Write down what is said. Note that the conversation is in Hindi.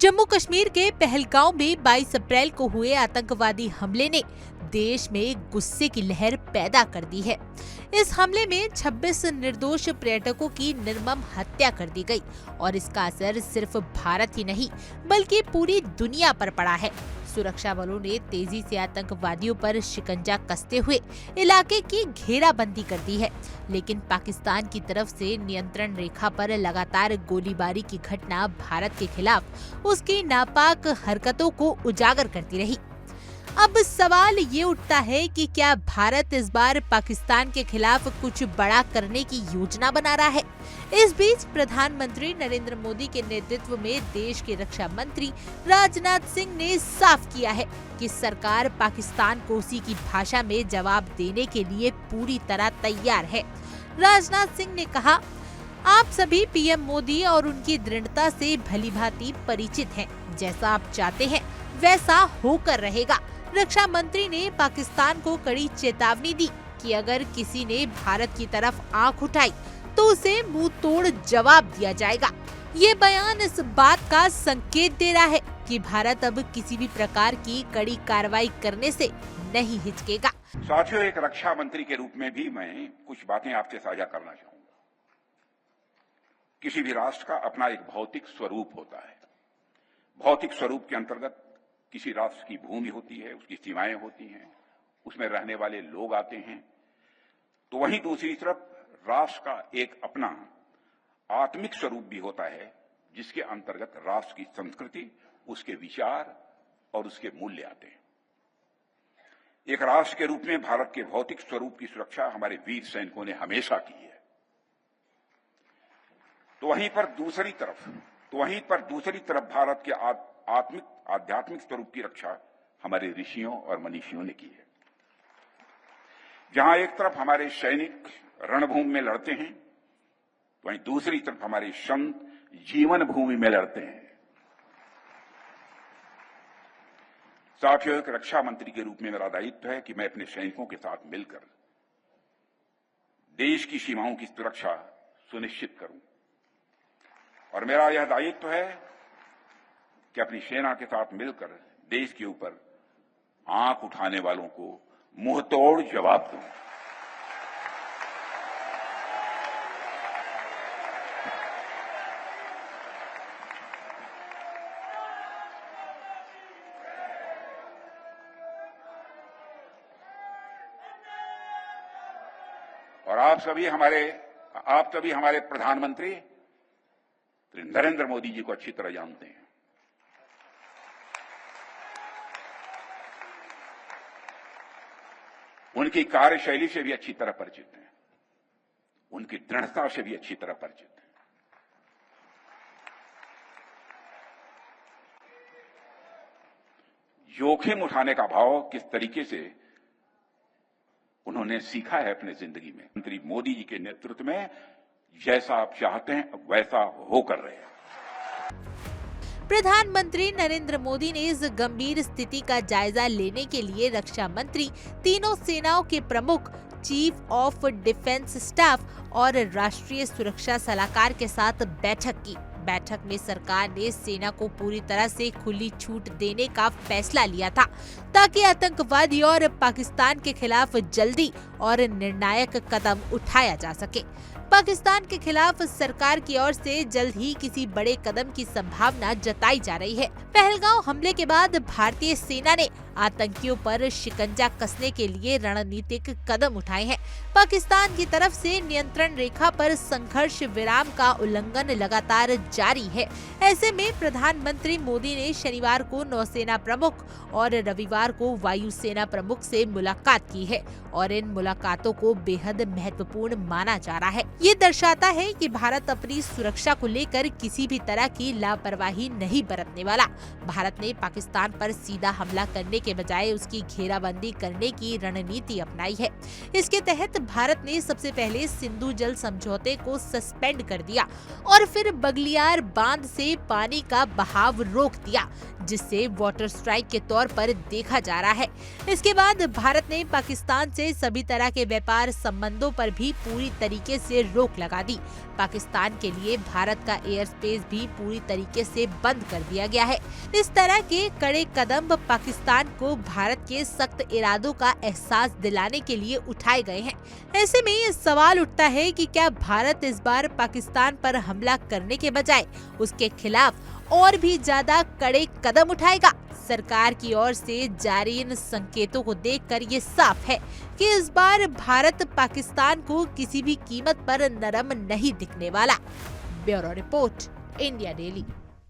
जम्मू कश्मीर के पहलगांव में 22 अप्रैल को हुए आतंकवादी हमले ने देश में गुस्से की लहर पैदा कर दी है। इस हमले में 26 निर्दोष पर्यटकों की निर्मम हत्या कर दी गई और इसका असर सिर्फ भारत ही नहीं बल्कि पूरी दुनिया पर पड़ा है। सुरक्षा बलों ने तेजी से आतंकवादियों पर शिकंजा कसते हुए इलाके की घेराबंदी कर दी है, लेकिन पाकिस्तान की तरफ से नियंत्रण रेखा पर लगातार गोलीबारी की घटना भारत के खिलाफ उसकी नापाक हरकतों को उजागर करती रही। अब सवाल ये उठता है कि क्या भारत इस बार पाकिस्तान के खिलाफ कुछ बड़ा करने की योजना बना रहा है। इस बीच प्रधानमंत्री नरेंद्र मोदी के नेतृत्व में देश के रक्षा मंत्री राजनाथ सिंह ने साफ किया है कि सरकार पाकिस्तान को उसी की भाषा में जवाब देने के लिए पूरी तरह तैयार है। राजनाथ सिंह ने कहा, आप सभी पीएम मोदी और उनकी दृढ़ता से भलीभांति परिचित हैं। जैसा आप चाहते हैं वैसा होकर रहेगा। रक्षा मंत्री ने पाकिस्तान को कड़ी चेतावनी दी कि अगर किसी ने भारत की तरफ आंख उठाई तो उसे मुंह तोड़ जवाब दिया जाएगा। ये बयान इस बात का संकेत दे रहा है कि भारत अब किसी भी प्रकार की कड़ी कार्रवाई करने से नहीं हिचकेगा। साथियों, एक रक्षा मंत्री के रूप में भी मैं कुछ बातें आपसे साझा करना चाहूंगा। किसी भी राष्ट्र का अपना एक भौतिक स्वरूप होता है। भौतिक स्वरूप के अंतर्गत किसी राष्ट्र की भूमि होती है, उसकी सीमाएं होती हैं, उसमें रहने वाले लोग आते हैं। तो वहीं दूसरी तरफ राष्ट्र का एक अपना आत्मिक स्वरूप भी होता है, जिसके अंतर्गत राष्ट्र की संस्कृति, उसके विचार और उसके मूल्य आते हैं। एक राष्ट्र के रूप में भारत के भौतिक स्वरूप की सुरक्षा हमारे वीर सैनिकों ने हमेशा की है। तो वहीं पर दूसरी तरफ भारत के आध्यात्मिक स्वरूप की रक्षा हमारे ऋषियों और मनीषियों ने की है। जहां एक तरफ हमारे सैनिक रणभूमि में लड़ते हैं, वहीं दूसरी तरफ हमारे संत जीवन भूमि में लड़ते हैं। साथियों, एक रक्षा मंत्री के रूप में मेरा दायित्व है कि मैं अपने सैनिकों के साथ मिलकर देश की सीमाओं की सुरक्षा सुनिश्चित करूं। और मेरा यह दायित्व है कि अपनी सेना के साथ मिलकर देश के ऊपर आंख उठाने वालों को मुंहतोड़ जवाब दूं। और आप सभी हमारे प्रधानमंत्री नरेंद्र मोदी जी को अच्छी तरह जानते हैं। उनकी कार्यशैली से भी अच्छी तरह परिचित हैं, उनकी दृढ़ता से भी अच्छी तरह परिचित हैं। जोखिम उठाने का भाव किस तरीके से उन्होंने सीखा है अपने जिंदगी में। मंत्री मोदी जी के नेतृत्व में जैसा आप चाहते हैं वैसा होकर रहे। प्रधानमंत्री नरेंद्र मोदी ने इस गंभीर स्थिति का जायजा लेने के लिए रक्षा मंत्री, तीनों सेनाओं के प्रमुख, चीफ ऑफ डिफेंस स्टाफ और राष्ट्रीय सुरक्षा सलाहकार के साथ बैठक की। बैठक में सरकार ने सेना को पूरी तरह से खुली छूट देने का फैसला लिया था ताकि आतंकवादी और पाकिस्तान के खिलाफ जल्दी और निर्णायक कदम उठाया जा सके। पाकिस्तान के खिलाफ सरकार की ओर से जल्द ही किसी बड़े कदम की संभावना जताई जा रही है। पहलगांव हमले के बाद भारतीय सेना ने आतंकियों पर शिकंजा कसने के लिए रणनीतिक कदम उठाए हैं। पाकिस्तान की तरफ से नियंत्रण रेखा पर संघर्ष विराम का उल्लंघन लगातार जारी है। ऐसे में प्रधानमंत्री मोदी ने शनिवार को नौसेना प्रमुख और रविवार को वायुसेना प्रमुख से मुलाकात की है और इन मुलाकातों को बेहद महत्वपूर्ण माना जा रहा है। ये दर्शाता है कि भारत अपनी सुरक्षा को लेकर किसी भी तरह की लापरवाही नहीं बरतने वाला। भारत ने पाकिस्तान पर सीधा हमला करने के बजाय उसकी घेराबंदी करने की रणनीति अपनाई है। इसके तहत भारत ने सबसे पहले सिंधु जल समझौते को सस्पेंड कर दिया और फिर बगलियार बांध से पानी का बहाव रोक दिया, जिससे वाटर स्ट्राइक के तौर पर देखा जा रहा है। इसके बाद भारत ने पाकिस्तान से सभी तरह के व्यापार संबंधों पर भी पूरी तरीके से रोक लगा दी। पाकिस्तान के लिए भारत का एयर स्पेस भी पूरी तरीके से बंद कर दिया गया है। इस तरह के कड़े कदम पाकिस्तान को भारत के सख्त इरादों का एहसास दिलाने के लिए उठाए गए हैं। ऐसे में ये सवाल उठता है कि क्या भारत इस बार पाकिस्तान पर हमला करने के बजाय उसके खिलाफ और भी ज्यादा कड़े कदम उठाएगा? सरकार की ओर से जारी इन संकेतों को देखकर ये साफ है कि इस बार भारत पाकिस्तान को किसी भी कीमत पर नरम नहीं दिखने वाला। Bureau report, India daily.